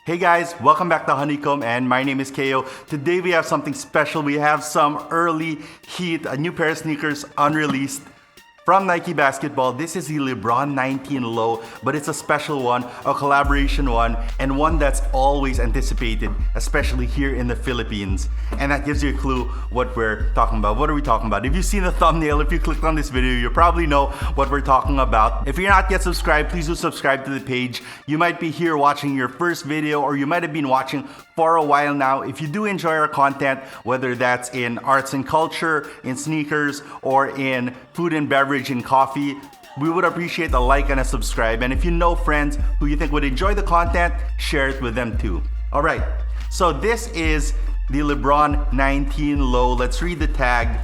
Hey guys, welcome back to Honeycomb and my name is Kayo. Today we have something special. We have some early heat, a new pair of sneakers unreleased from Nike Basketball. This is the Lebron 19 Low, but it's a special one, a collaboration one, and one that's always anticipated, especially here in the Philippines. And that gives you a clue what we're talking about. What are we talking about? If you've seen the thumbnail, if you clicked on this video, you probably know what we're talking about. If you're not yet subscribed, please do subscribe to the page. You might be here watching your first video, or you might have been watching for a while now. If you do enjoy our content, whether that's in arts and culture, in sneakers, or in food and beverage and coffee, we would appreciate a like and a subscribe. And if you know friends who you think would enjoy the content, share it with them too. All right, so this is the Lebron 19 Low. Let's read the tag.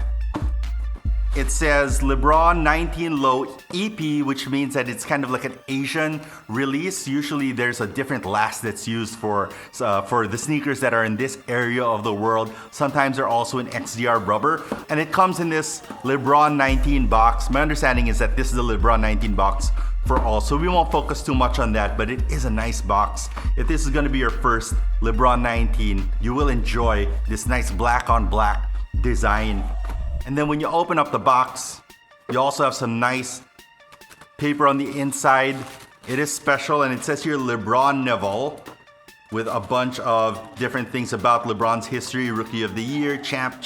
It says Lebron 19 Low EP, which means that it's kind of like an Asian release. Usually there's a different last that's used for the sneakers that are in this area of the world. Sometimes they're also in XDR rubber. And it comes in this Lebron 19 box. My understanding is that this is the Lebron 19 box for all. So we won't focus too much on that, but it is a nice box. If this is gonna be your first Lebron 19, you will enjoy this nice black on black design. And then when you open up the box, you also have some nice paper on the inside. It is special, and it says here Lebron Neville with a bunch of different things about LeBron's history, Rookie of the Year, Champ,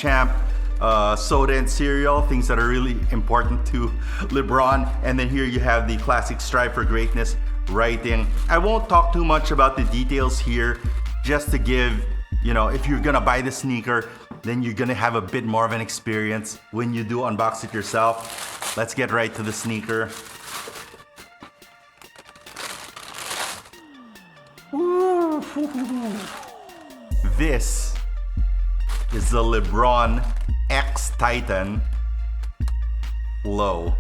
soda and cereal, things that are really important to LeBron. And then here you have the classic Strive for Greatness writing. I won't talk too much about the details here, just to give, if you're gonna buy the sneaker, then you're gonna have a bit more of an experience when you do unbox it yourself. Let's get right to the sneaker. This is the Lebron X Titan Low.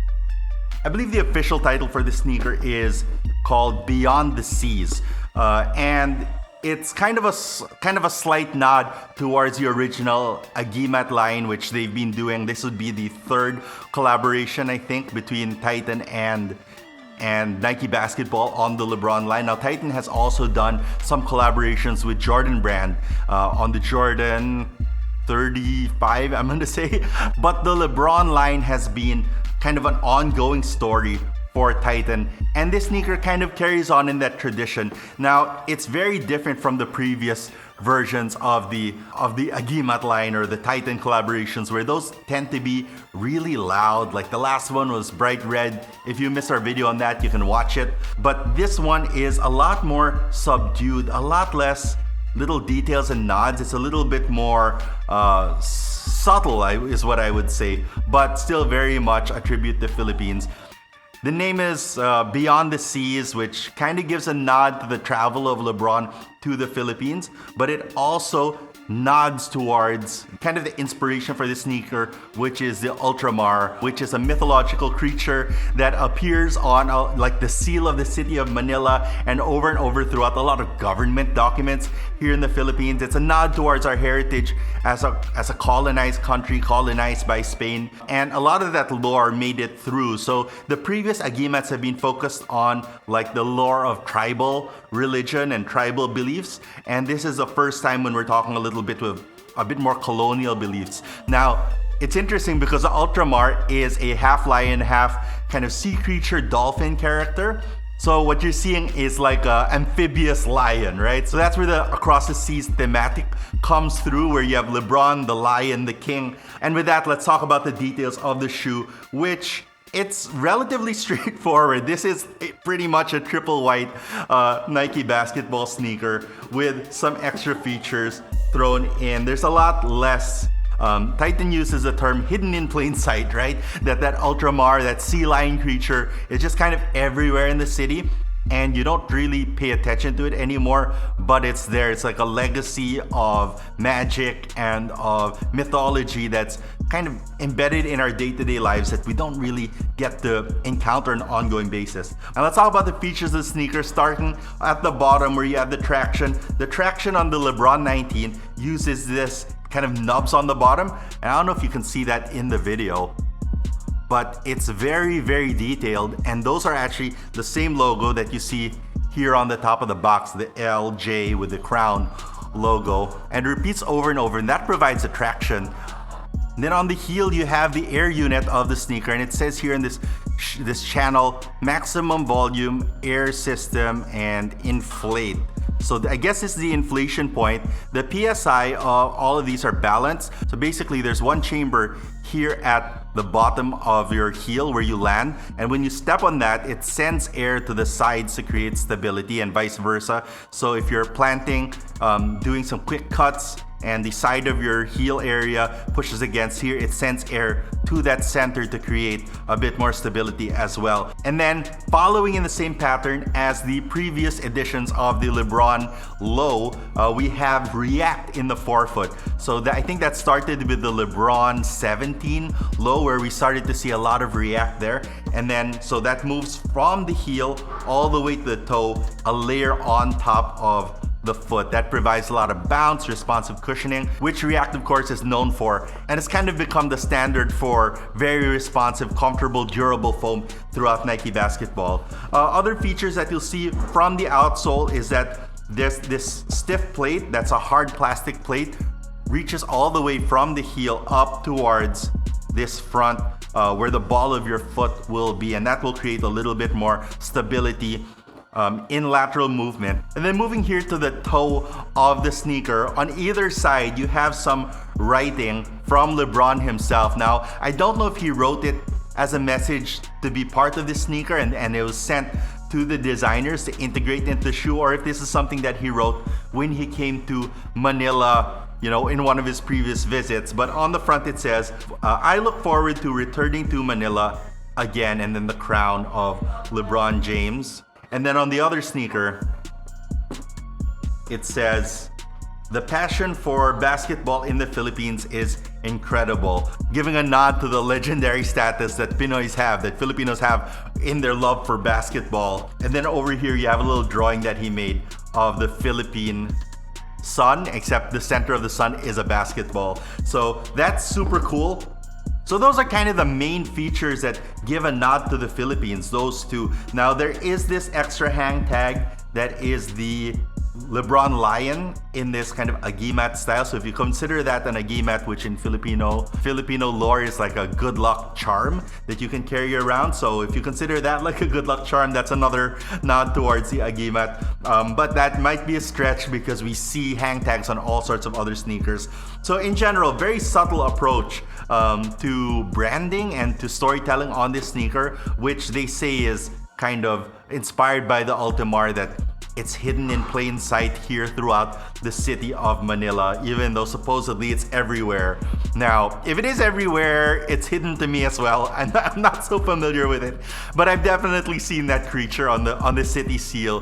I believe the official title for this sneaker is called Beyond the Seas, and it's kind of a slight nod towards the original Agimat line, which they've been doing. This would be the third collaboration, I think, between Titan and Nike Basketball on the LeBron line. Now, Titan has also done some collaborations with Jordan brand on the Jordan 35, I'm gonna say. But the LeBron line has been kind of an ongoing story for Titan, and this sneaker kind of carries on in that tradition. Now, it's very different from the previous versions of the Agimat line or the Titan collaborations, where those tend to be really loud. Like the last one was bright red. If you missed our video on that, you can watch it. But this one is a lot more subdued, a lot less little details and nods. It's a little bit more subtle, is what I would say, but still very much a tribute to Philippines. The name is Beyond the Seas, which kind of gives a nod to the travel of LeBron to the Philippines, but it also nods towards kind of the inspiration for this sneaker, which is the Ultramar, which is a mythological creature that appears on like the seal of the city of Manila and over throughout a lot of government documents here in the Philippines. It's a nod towards our heritage as a colonized country, colonized by Spain, and a lot of that lore made it through. So the previous Agimats have been focused on like the lore of tribal religion and tribal beliefs, and this is the first time when we're talking a little bit with a bit more colonial beliefs. Now, it's interesting because the Ultramar is a half lion, half kind of sea creature dolphin character. So what you're seeing is like an amphibious lion, right? So that's where the Across the Seas thematic comes through, where you have LeBron, the lion, the king. And with that, let's talk about the details of the shoe, which it's relatively straightforward. This is pretty much a triple white Nike Basketball sneaker with some extra features thrown in. There's a lot less. Titan uses the term hidden in plain sight, right? That Ultramar, that sea lion creature, is just kind of everywhere in the city, and you don't really pay attention to it anymore, but it's there. It's like a legacy of magic and of mythology that's kind of embedded in our day-to-day lives that we don't really get to encounter on an ongoing basis. Now let's talk about the features of the sneaker, starting at the bottom where you have the traction. The traction on the Lebron 19 uses this kind of nubs on the bottom, and I don't know if you can see that in the video, but it's very, very detailed, and those are actually the same logo that you see here on the top of the box, the LJ with the crown logo, and repeats over and over, and that provides attraction. And then on the heel, you have the air unit of the sneaker, and it says here in this channel, maximum volume, air system, and inflate. So I guess this is the inflation point. The PSI of all of these are balanced. So basically there's one chamber here at the bottom of your heel where you land. And when you step on that, it sends air to the sides to create stability and vice versa. So if you're planting, doing some quick cuts, and the side of your heel area pushes against here, it sends air to that center to create a bit more stability as well. And then following in the same pattern as the previous editions of the Lebron Low, we have React in the forefoot. So I think that started with the Lebron 17 Low, where we started to see a lot of React there. And then, so that moves from the heel all the way to the toe, a layer on top of the foot. That provides a lot of bounce, responsive cushioning, which React of course is known for, and it's kind of become the standard for very responsive, comfortable, durable foam throughout Nike basketball. Other features that you'll see from the outsole is that there's this stiff plate that's a hard plastic plate, reaches all the way from the heel up towards this front where the ball of your foot will be, and that will create a little bit more stability in lateral movement. And then moving here to the toe of the sneaker, on either side you have some writing from LeBron himself. Now, I don't know if he wrote it as a message to be part of the sneaker and it was sent to the designers to integrate into the shoe, or if this is something that he wrote when he came to Manila, you know, in one of his previous visits. But on the front it says, I look forward to returning to Manila again, and then the crown of LeBron James. And then on the other sneaker, it says, the passion for basketball in the Philippines is incredible, giving a nod to the legendary status that Pinoys have, that Filipinos have in their love for basketball. And then over here, you have a little drawing that he made of the Philippine sun, except the center of the sun is a basketball. So that's super cool. So those are kind of the main features that give a nod to the Philippines, those two. Now there is this extra hang tag that is the LeBron Lion in this kind of Agimat style. So if you consider that an Agimat, which in Filipino lore is like a good luck charm that you can carry around. So if you consider that like a good luck charm, that's another nod towards the Agimat. But that might be a stretch because we see hang tags on all sorts of other sneakers. So in general, very subtle approach to branding and to storytelling on this sneaker, which they say is kind of inspired by the Ultimar, that it's hidden in plain sight here throughout the city of Manila, even though supposedly it's everywhere. Now, if it is everywhere, it's hidden to me as well. I'm not so familiar with it, but I've definitely seen that creature on the city seal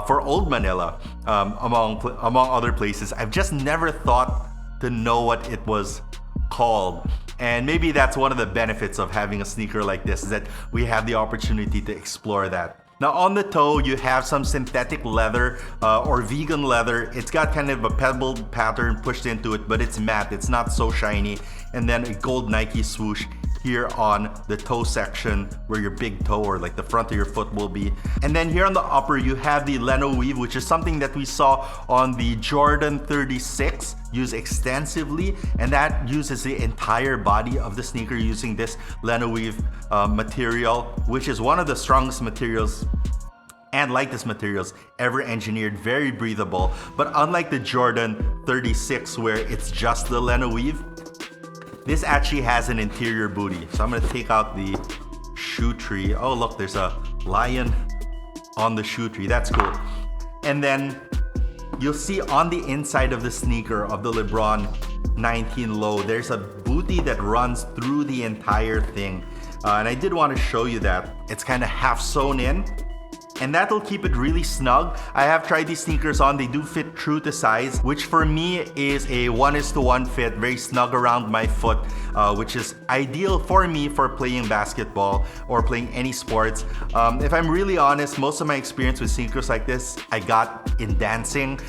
for Old Manila, among other places. I've just never thought to know what it was called. And maybe that's one of the benefits of having a sneaker like this, is that we have the opportunity to explore that. Now on the toe, you have some synthetic leather or vegan leather. It's got kind of a pebbled pattern pushed into it, but it's matte. It's not so shiny. And then a gold Nike swoosh here on the toe section where your big toe or like the front of your foot will be. And then here on the upper, you have the Leno weave, which is something that we saw on the Jordan 36 used extensively, and that uses the entire body of the sneaker using this Leno weave material, which is one of the strongest materials and lightest materials ever engineered, very breathable. But unlike the Jordan 36 where it's just the Leno weave, this actually has an interior booty. So I'm gonna take out the shoe tree. Oh look, there's a lion on the shoe tree, that's cool. And then you'll see on the inside of the sneaker of the Lebron 19 Low, there's a booty that runs through the entire thing. And I did want to show you that. It's kind of half sewn in, and that'll keep it really snug. I have tried these sneakers on, they do fit true to size, which for me is a 1:1 fit, very snug around my foot, which is ideal for me for playing basketball or playing any sports. If I'm really honest, most of my experience with sneakers like this, I got in dancing,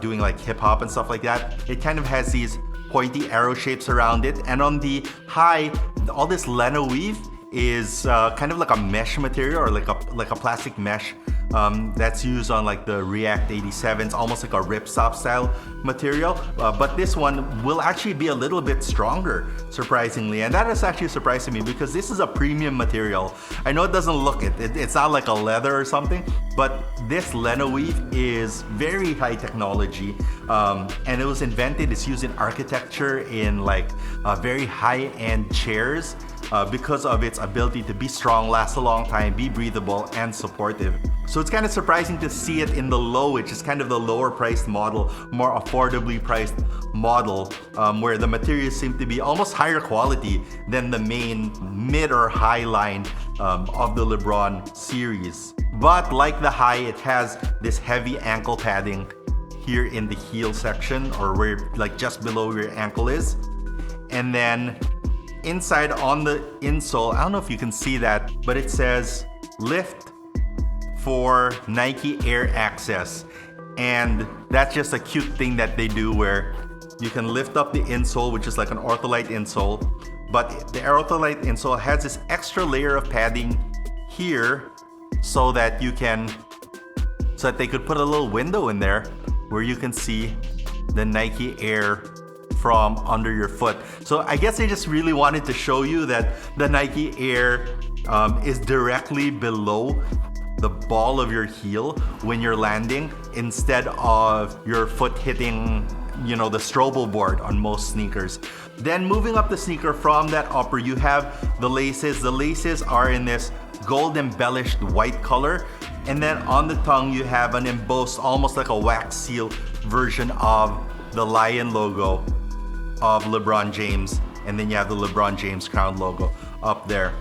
doing like hip hop and stuff like that. It kind of has these pointy arrow shapes around it, and on the high, all this Leno weave is kind of like a mesh material, or like a plastic mesh that's used on like the React 87s, almost like a ripstop style material. But this one will actually be a little bit stronger, surprisingly. And that is actually surprising me because this is a premium material. I know it doesn't look it. It's not like a leather or something, but this Leno weave is very high technology. And it was invented, it's used in architecture, in like very high-end chairs because of its ability to be strong, last a long time, be breathable, and supportive. So it's kind of surprising to see it in the low, which is kind of the lower priced model, more affordably priced model, where the materials seem to be almost higher quality than the main mid or high line of the Lebron series. But like the high, it has this heavy ankle padding here in the heel section, or where like just below where your ankle is. And then inside on the insole, I don't know if you can see that, but it says lift for Nike Air Access. And that's just a cute thing that they do where you can lift up the insole, which is like an ortholite insole. But the ortholite insole has this extra layer of padding here so that they could put a little window in there where you can see the Nike Air from under your foot. So I guess they just really wanted to show you that the Nike Air is directly below the ball of your heel when you're landing, instead of your foot hitting, the Strobel board on most sneakers. Then moving up the sneaker from that upper, you have the laces. The laces are in this gold embellished white color. And then on the tongue, you have an embossed, almost like a wax seal version of the lion logo of LeBron James. And then you have the LeBron James crown logo up there.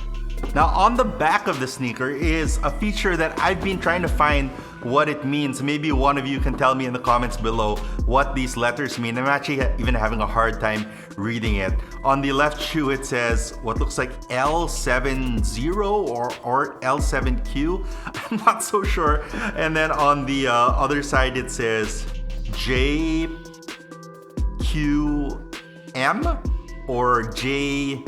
Now on the back of the sneaker is a feature that I've been trying to find what it means. Maybe one of you can tell me in the comments below what these letters mean. I'm actually even having a hard time reading it. On the left shoe it says what looks like L70 or L7Q. I'm not so sure. And then on the other side it says JQM or J9M?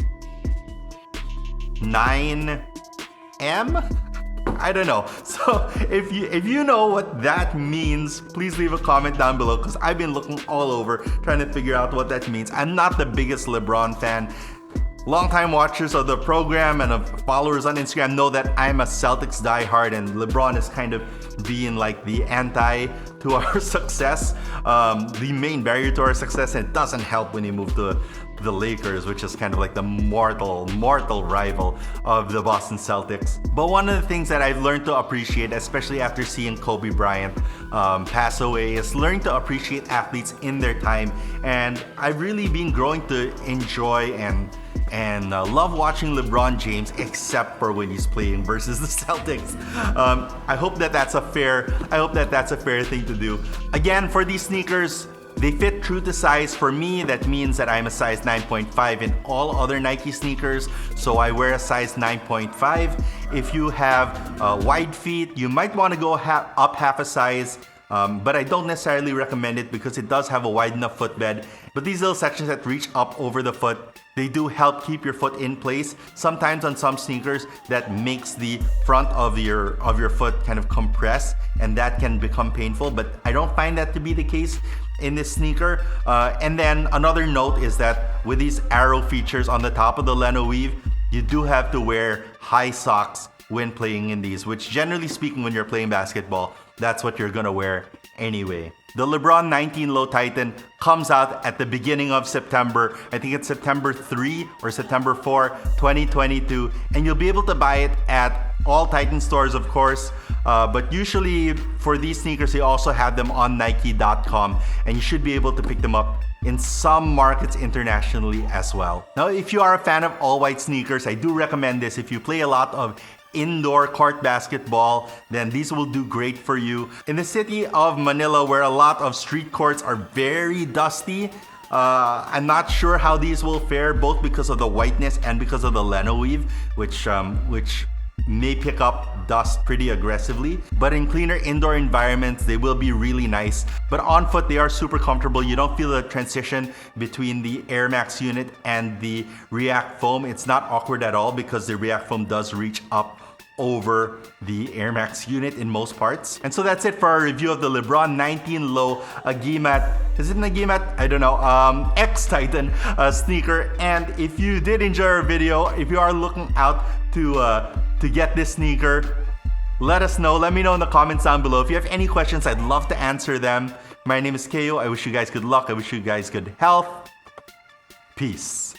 I don't know. So if you know what that means, please leave a comment down below, because I've been looking all over trying to figure out what that means. I'm not the biggest LeBron fan. Longtime watchers of the program and of followers on Instagram know that I'm a Celtics diehard, and LeBron is kind of being like the anti to our success, the main barrier to our success, and it doesn't help when you move to the Lakers, which is kind of like the mortal rival of the Boston Celtics. But one of the things that I've learned to appreciate, especially after seeing Kobe Bryant pass away, is learning to appreciate athletes in their time. And I've really been growing to enjoy and love watching LeBron James, except for when he's playing versus the Celtics. I hope that that's a fair thing to do. Again, for these sneakers, they fit true to size. For me, that means that I'm a size 9.5 in all other Nike sneakers, so I wear a size 9.5. If you have wide feet, you might want to go up half a size, but I don't necessarily recommend it because it does have a wide enough footbed. But these little sections that reach up over the foot, they do help keep your foot in place. Sometimes on some sneakers, that makes the front of your foot kind of compress, and that can become painful, but I don't find that to be the case in this sneaker. And then another note is that with these arrow features on the top of the Leno weave, you do have to wear high socks when playing in these, which generally speaking, when you're playing basketball, that's what you're gonna wear anyway. The LeBron 19 Low Titan comes out at the beginning of September. I think it's September 3 or September 4, 2022. And you'll be able to buy it at all Titan stores, of course. But usually for these sneakers, they also have them on Nike.com. And you should be able to pick them up in some markets internationally as well. Now, if you are a fan of all white sneakers, I do recommend this. If you play a lot of indoor court basketball, then these will do great for you. In the city of Manila, where a lot of street courts are very dusty, I'm not sure how these will fare, both because of the whiteness and because of the Leno weave, which may pick up dust pretty aggressively. But in cleaner indoor environments, they will be really nice. But on foot, they are super comfortable. You don't feel the transition between the Air Max unit and the React foam. It's not awkward at all because the React foam does reach up over the Air Max unit in most parts. And so that's it for our review of the Lebron 19 Low Agimat. Is it an Agimat? I don't know. X Titan sneaker. And if you did enjoy our video, if you are looking out to get this sneaker, let us know. Let me know in the comments down below. If you have any questions, I'd love to answer them. My name is Kayo. I wish you guys good luck. I wish you guys good health. Peace.